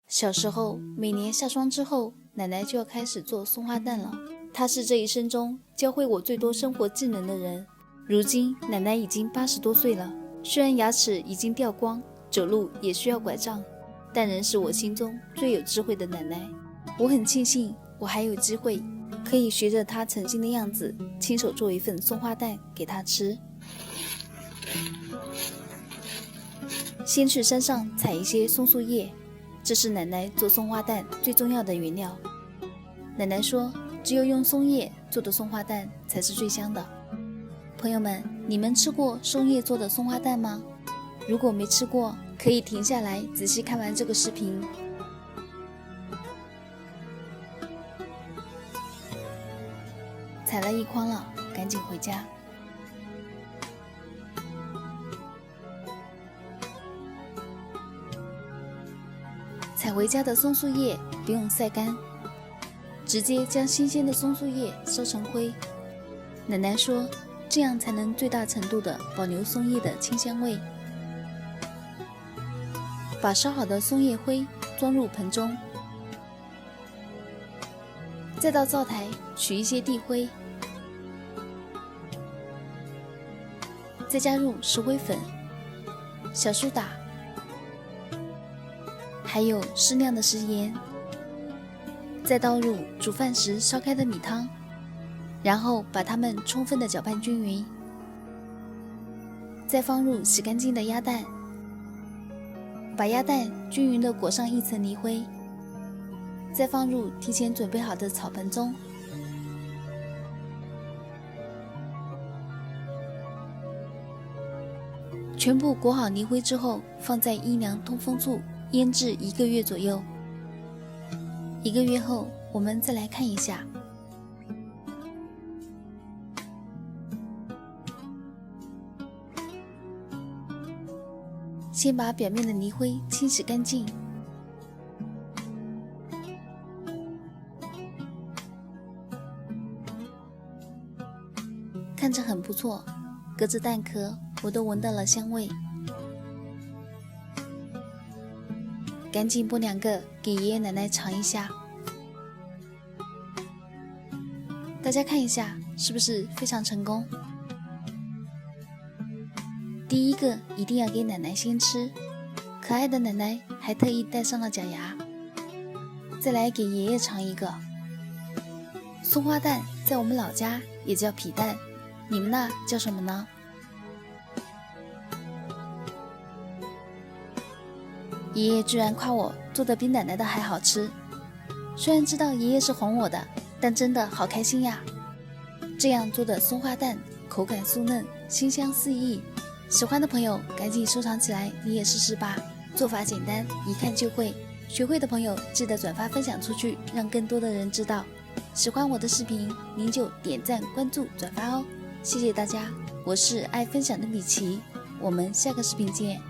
小时候，每年下霜之后，奶奶就要开始做松花蛋了。她是这一生中教会我最多生活技能的人。如今，奶奶已经80多岁了，虽然牙齿已经掉光，走路也需要拐杖，但仍是我心中最有智慧的奶奶。我很庆幸，我还有机会可以学着她曾经的样子，亲手做一份松花蛋给她吃。先去山上采一些松树叶，这是奶奶做松花蛋最重要的原料。奶奶说，只有用松叶做的松花蛋才是最香的。朋友们，你们吃过松叶做的松花蛋吗？如果没吃过，可以停下来仔细看完这个视频。采了一筐了，赶紧回家。采回家的松树叶不用晒干，直接将新鲜的松树叶烧成灰。奶奶说，这样才能最大程度地保留松叶的清香味。把烧好的松叶灰装入盆中，再到灶台取一些地灰，再加入石灰粉、小苏打，还有适量的食盐，再倒入煮饭时烧开的米汤，然后把它们充分的搅拌均匀，再放入洗干净的鸭蛋，把鸭蛋均匀地裹上一层泥灰，再放入提前准备好的草盆中，全部裹好泥灰之后，放在阴凉通风处腌制1个月左右。1个月后，我们再来看一下。先把表面的泥灰清洗干净，看着很不错，隔着蛋壳我都闻到了香味。赶紧剥2个给爷爷奶奶尝一下。大家看一下，是不是非常成功？第1个一定要给奶奶先吃，可爱的奶奶还特意戴上了假牙。再来给爷爷尝一个。松花蛋在我们老家也叫皮蛋，你们那叫什么呢？爷爷居然夸我做的比奶奶的还好吃，虽然知道爷爷是哄我的，但真的好开心呀！这样做的松花蛋口感酥嫩，馨香四溢，喜欢的朋友赶紧收藏起来，你也试试吧。做法简单，一看就会。学会的朋友记得转发分享出去，让更多的人知道。喜欢我的视频，您就点赞、关注、转发哦！谢谢大家，我是爱分享的米奇，我们下个视频见。